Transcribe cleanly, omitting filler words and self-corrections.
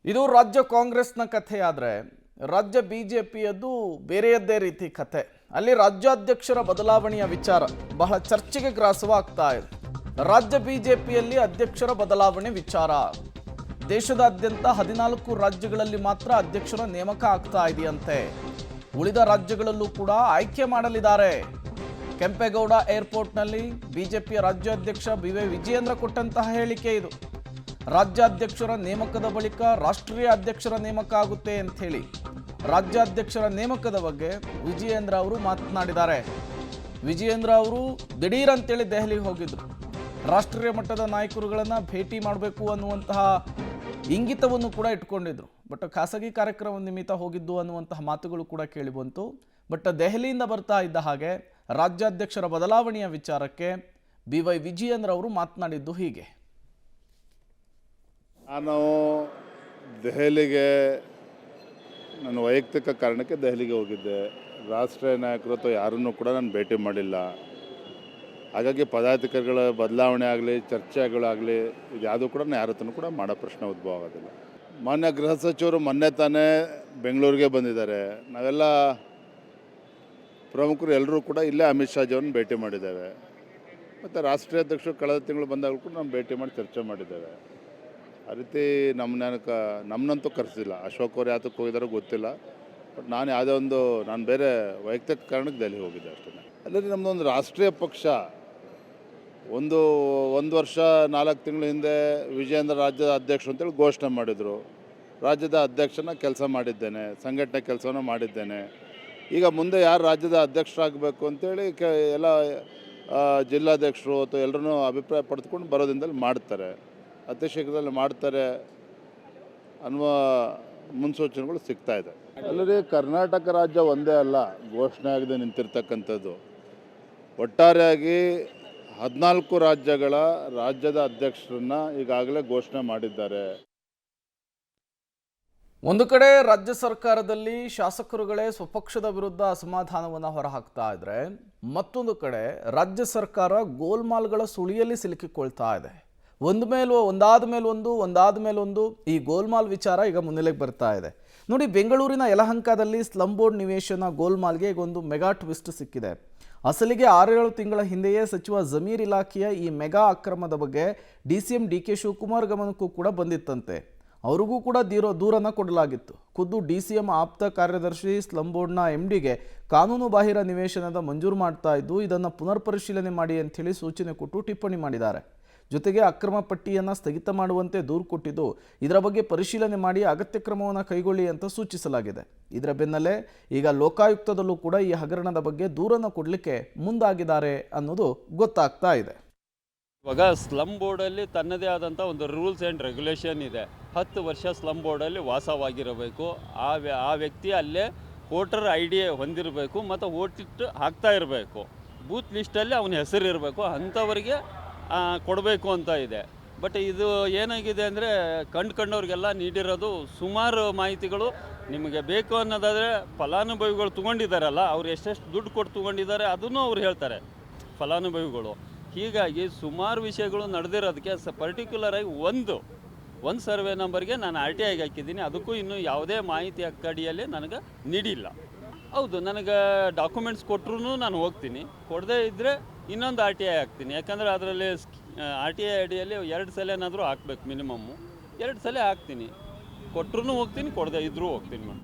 ಇದು ರಾಜ್ಯ ಕಾಂಗ್ರೆಸ್ನ ಕಥೆಯಾದರೆ ರಾಜ್ಯ ಬಿಜೆಪಿಯದ್ದು ಬೇರೆಯದ್ದೇ ರೀತಿ ಕಥೆ. ಅಲ್ಲಿ ರಾಜ್ಯಾಧ್ಯಕ್ಷರ ಬದಲಾವಣೆಯ ವಿಚಾರ ಬಹಳ ಚರ್ಚೆಗೆ ಗ್ರಾಸವಾಗ್ತಾ ಇದೆ. ರಾಜ್ಯ ಬಿಜೆಪಿಯಲ್ಲಿ ಅಧ್ಯಕ್ಷರ ಬದಲಾವಣೆ ವಿಚಾರ ದೇಶದಾದ್ಯಂತ 14 ರಾಜ್ಯಗಳಲ್ಲಿ ಮಾತ್ರ ಅಧ್ಯಕ್ಷರ ನೇಮಕ ಆಗ್ತಾ ಇದೆಯಂತೆ. ಉಳಿದ ರಾಜ್ಯಗಳಲ್ಲೂ ಕೂಡ ಆಯ್ಕೆ ಮಾಡಲಿದ್ದಾರೆ. ಕೆಂಪೇಗೌಡ ಏರ್ಪೋರ್ಟ್ನಲ್ಲಿ ಬಿಜೆಪಿಯ ರಾಜ್ಯಾಧ್ಯಕ್ಷ ಬಿ.ವೈ. ವಿಜಯೇಂದ್ರ ಕೊಟ್ಟಂತಹ ಹೇಳಿಕೆ ಇದು. ರಾಜ್ಯಾಧ್ಯಕ್ಷರ ನೇಮಕದ ಬಳಿಕ ರಾಷ್ಟ್ರೀಯ ಅಧ್ಯಕ್ಷರ ನೇಮಕ ಆಗುತ್ತೆ ಅಂತ ಹೇಳಿ ರಾಜ್ಯಾಧ್ಯಕ್ಷರ ನೇಮಕದ ಬಗ್ಗೆ ವಿಜಯೇಂದ್ರ ಅವರು ಮಾತನಾಡಿದ್ದಾರೆ. ವಿಜಯೇಂದ್ರ ಅವರು ದಿಢೀರ್ ಅಂತೇಳಿ ದೆಹಲಿಗೆ ಹೋಗಿದ್ರು. ರಾಷ್ಟ್ರೀಯ ಮಟ್ಟದ ನಾಯಕರುಗಳನ್ನು ಭೇಟಿ ಮಾಡಬೇಕು ಅನ್ನುವಂತಹ ಇಂಗಿತವನ್ನು ಕೂಡ ಇಟ್ಕೊಂಡಿದ್ರು. ಬಟ್ ಖಾಸಗಿ ಕಾರ್ಯಕ್ರಮ ನಿಮಿತ್ತ ಹೋಗಿದ್ದು ಅನ್ನುವಂತಹ ಮಾತುಗಳು ಕೂಡ ಕೇಳಿ ಬಂತು. ಬಟ್ ದೆಹಲಿಯಿಂದ ಬರ್ತಾ ಇದ್ದ ಹಾಗೆ ರಾಜ್ಯಾಧ್ಯಕ್ಷರ ಬದಲಾವಣೆಯ ವಿಚಾರಕ್ಕೆ ಬಿ.ವೈ. ವಿಜಯೇಂದ್ರ ಅವರು ಮಾತನಾಡಿದ್ದು ಹೀಗೆ. ನಾನು ದೆಹಲಿಗೆ ನನ್ನ ವೈಯಕ್ತಿಕ ಕಾರಣಕ್ಕೆ ದೆಹಲಿಗೆ ಹೋಗಿದ್ದೆ. ರಾಷ್ಟ್ರೀಯ ನಾಯಕರು ಅಥವಾ ಯಾರನ್ನೂ ಕೂಡ ನಾನು ಭೇಟಿ ಮಾಡಿಲ್ಲ. ಹಾಗಾಗಿ ಪದಾಧಿಕಾರಿಗಳ ಬದಲಾವಣೆ ಆಗಲಿ ಚರ್ಚೆಗಳಾಗಲಿ ಇದು ಯಾವುದೂ ಕೂಡ ಯಾರ ಹತ್ರನೂ ಕೂಡ ಮಾಡೋ ಪ್ರಶ್ನೆ ಉದ್ಭವ ಆಗೋದಿಲ್ಲ. ಮಾನ್ಯ ಗೃಹ ಸಚಿವರು ಮೊನ್ನೆ ತಾನೇ ಬೆಂಗಳೂರಿಗೆ ಬಂದಿದ್ದಾರೆ. ನಾವೆಲ್ಲ ಪ್ರಮುಖರು ಎಲ್ಲರೂ ಕೂಡ ಇಲ್ಲೇ ಅಮಿತ್ ಶಾಜಿಯವ್ರನ್ನ ಭೇಟಿ ಮಾಡಿದ್ದೇವೆ. ಮತ್ತು ರಾಷ್ಟ್ರೀಯ ಅಧ್ಯಕ್ಷರು ಕಳೆದ ತಿಂಗಳು ಬಂದಾಗಲೂ ಕೂಡ ನಾವು ಭೇಟಿ ಮಾಡಿ ಚರ್ಚೆ ಮಾಡಿದ್ದೇವೆ. ಆ ರೀತಿ ನಮ್ಮನ್ನಂತೂ ಕರೆಸಿಲ್ಲ. ಅಶೋಕ್ ಅವ್ರು ಯಾತಕ್ಕೆ ಹೋಗಿದಾರೋ ಗೊತ್ತಿಲ್ಲ. ಬಟ್ ನಾನು ಯಾವುದೇ ನಾನು ಬೇರೆ ವೈಯಕ್ತಿಕ ಕಾರಣಕ್ಕೆ ದೆಹಲಿ ಹೋಗಿದ್ದೆ ಅಷ್ಟೇ. ಅಲ್ಲದೆ ನಮ್ಮದೊಂದು ರಾಷ್ಟ್ರೀಯ ಪಕ್ಷ ಒಂದು ವರ್ಷ 4 ತಿಂಗಳ ಹಿಂದೆ ವಿಜಯೇಂದ್ರ ರಾಜ್ಯದ ಅಧ್ಯಕ್ಷರು ಅಂತೇಳಿ ಘೋಷಣೆ ಮಾಡಿದರು. ರಾಜ್ಯದ ಅಧ್ಯಕ್ಷನ ಕೆಲಸ ಮಾಡಿದ್ದೇನೆ, ಸಂಘಟನೆ ಕೆಲಸವನ್ನು ಮಾಡಿದ್ದೇನೆ. ಈಗ ಮುಂದೆ ಯಾರು ರಾಜ್ಯದ ಅಧ್ಯಕ್ಷರಾಗಬೇಕು ಅಂತೇಳಿ ಎಲ್ಲ ಜಿಲ್ಲಾಧ್ಯಕ್ಷರು ಅಥವಾ ಎಲ್ಲರೂ ಅಭಿಪ್ರಾಯ ಪಡೆದುಕೊಂಡು ಬರೋದ್ರಿಂದಲೇ ಮಾಡ್ತಾರೆ, ಅತಿ ಶೀಘ್ರದಲ್ಲಿ ಮಾಡ್ತಾರೆ ಅನ್ನುವ ಮುನ್ಸೂಚನೆಗಳು ಸಿಗ್ತಾ ಇದೆ. ಅಲ್ಲದೆ ಕರ್ನಾಟಕ ರಾಜ್ಯ ಒಂದೇ ಅಲ್ಲ ಘೋಷಣೆ ಆಗದೆ ನಿಂತಿರ್ತಕ್ಕಂಥದ್ದು. ಒಟ್ಟಾರೆಯಾಗಿ 14 ರಾಜ್ಯಗಳ ರಾಜ್ಯದ ಅಧ್ಯಕ್ಷರನ್ನ ಈಗಾಗಲೇ ಘೋಷಣೆ ಮಾಡಿದ್ದಾರೆ. ಒಂದು ಕಡೆ ರಾಜ್ಯ ಸರ್ಕಾರದಲ್ಲಿ ಶಾಸಕರುಗಳೇ ಸ್ವಪಕ್ಷದ ವಿರುದ್ಧ ಅಸಮಾಧಾನವನ್ನು ಹೊರಹಾಕ್ತಾ ಇದ್ರೆ, ಮತ್ತೊಂದು ಕಡೆ ರಾಜ್ಯ ಸರ್ಕಾರ ಗೋಲ್ಮಾಲ್ಗಳ ಸುಳಿಯಲ್ಲಿ ಸಿಲುಕಿಕೊಳ್ತಾ ಇದೆ. ಒಂದಾದ ಮೇಲೊಂದು ಈ ಗೋಲ್ಮಾಲ್ ವಿಚಾರ ಈಗ ಮುನ್ನೆಲೆಗೆ ಬರ್ತಾ ಇದೆ. ನೋಡಿ, ಬೆಂಗಳೂರಿನ ಯಲಹಂಕದಲ್ಲಿ ಸ್ಲಂ ಬೋರ್ಡ್ ನಿವೇಶನ ಗೋಲ್ಮಾಲ್ಗೆ ಈಗ ಒಂದು ಮೆಗಾ ಟ್ವಿಸ್ಟ್ ಸಿಕ್ಕಿದೆ. ಅಸಲಿಗೆ 6-7 ತಿಂಗಳ ಹಿಂದೆಯೇ ಸಚಿವ ಜಮೀರ್ ಇಲಾಖೆಯ ಈ ಮೆಗಾ ಅಕ್ರಮದ ಬಗ್ಗೆ DCM DK ಶಿವಕುಮಾರ್ ಗಮನಕ್ಕೂ ಕೂಡ ಬಂದಿತ್ತಂತೆ. ಅವ್ರಿಗೂ ಕೂಡ ದೂರನ್ನು ಕೊಡಲಾಗಿತ್ತು. ಖುದ್ದು DCM ಆಪ್ತ ಕಾರ್ಯದರ್ಶಿ ಸ್ಲಂ ಬೋರ್ಡ್ನ MDಗೆ ಕಾನೂನು ಬಾಹಿರ ನಿವೇಶನದ ಮಂಜೂರು ಮಾಡ್ತಾ ಇದ್ದು, ಇದನ್ನು ಪುನರ್ ಪರಿಶೀಲನೆ ಮಾಡಿ ಅಂಥೇಳಿ ಸೂಚನೆ ಕೊಟ್ಟು ಟಿಪ್ಪಣಿ ಮಾಡಿದ್ದಾರೆ. ಜೊತೆಗೆ ಅಕ್ರಮ ಪಟ್ಟಿಯನ್ನು ಸ್ಥಗಿತ ಮಾಡುವಂತೆ ದೂರು ಕೊಟ್ಟಿದ್ದು, ಇದರ ಬಗ್ಗೆ ಪರಿಶೀಲನೆ ಮಾಡಿ ಅಗತ್ಯ ಕ್ರಮವನ್ನು ಕೈಗೊಳ್ಳಿ ಅಂತ ಸೂಚಿಸಲಾಗಿದೆ. ಇದರ ಬೆನ್ನಲ್ಲೇ ಈಗ ಲೋಕಾಯುಕ್ತದಲ್ಲೂ ಕೂಡ ಈ ಹಗರಣದ ಬಗ್ಗೆ ದೂರನ್ನು ಕೊಡಲಿಕ್ಕೆ ಮುಂದಾಗಿದ್ದಾರೆ ಅನ್ನೋದು ಗೊತ್ತಾಗ್ತಾ ಇದೆ. ಇವಾಗ ಸ್ಲಂ ಬೋರ್ಡಲ್ಲಿ ತನ್ನದೇ ಆದಂಥ ಒಂದು ರೂಲ್ಸ್ ಆ್ಯಂಡ್ ರೆಗ್ಯುಲೇಷನ್ ಇದೆ. 10 ವರ್ಷ ಸ್ಲಂ ಬೋರ್ಡಲ್ಲಿ ವಾಸವಾಗಿರಬೇಕು. ಆ ವ್ಯಕ್ತಿ ಅಲ್ಲೇ ವೋಟರ್ ID ಹೊಂದಿರಬೇಕು ಮತ್ತು ವೋಟ್ ಹಾಕ್ತಾ ಇರಬೇಕು. ಬೂತ್ ಲಿಸ್ಟಲ್ಲಿ ಅವನ ಹೆಸರು ಇರಬೇಕು. ಅಂಥವರಿಗೆ ಕೊಡಬೇಕು ಅಂತ ಇದೆ. ಬಟ್ ಇದು ಏನಾಗಿದೆ ಅಂದರೆ ಕಂಡವ್ರಿಗೆಲ್ಲ ನೀಡಿರೋದು ಸುಮಾರು ಮಾಹಿತಿಗಳು. ನಿಮಗೆ ಬೇಕು ಅನ್ನೋದಾದರೆ ಫಲಾನುಭವಿಗಳು ತೊಗೊಂಡಿದ್ದಾರಲ್ಲ, ಅವ್ರು ಎಷ್ಟೆಷ್ಟು ದುಡ್ಡು ಕೊಟ್ಟು ತೊಗೊಂಡಿದ್ದಾರೆ ಅದನ್ನು ಅವ್ರು ಹೇಳ್ತಾರೆ ಫಲಾನುಭವಿಗಳು. ಹೀಗಾಗಿ ಸುಮಾರು ವಿಷಯಗಳು ನಡೆದಿರೋದಕ್ಕೆ ಪರ್ಟಿಕ್ಯುಲರಾಗಿ ಒಂದು ಸರ್ವೆ ನಂಬರ್ಗೆ ನಾನು RTI ಹಾಕಿದ್ದೀನಿ. ಅದಕ್ಕೂ ಇನ್ನೂ ಯಾವುದೇ ಮಾಹಿತಿ ಅಕ್ಕಡಿಯಲ್ಲಿ ನನಗೆ ನೀಡಿಲ್ಲ. ಹೌದು, ನನಗೆ ಡಾಕ್ಯುಮೆಂಟ್ಸ್ ಕೊಟ್ಟರು ನಾನು ಹೋಗ್ತೀನಿ. ಕೊಡದೇ ಇದ್ದರೆ ಇನ್ನೊಂದು RTI ಹಾಕ್ತೀನಿ. ಯಾಕಂದರೆ ಅದರಲ್ಲಿ RTI ಅಡಿಯಲ್ಲಿ 2 ಸಲ ಏನಾದರೂ ಹಾಕ್ಬೇಕು, ಮಿನಿಮಮ್ಮು 2 ಸಲ ಹಾಕ್ತೀನಿ. ಕೊಟ್ಟರು ಹೋಗ್ತೀನಿ, ಕೊಡದೇ ಇದ್ದರೂ ಹೋಗ್ತೀನಿ.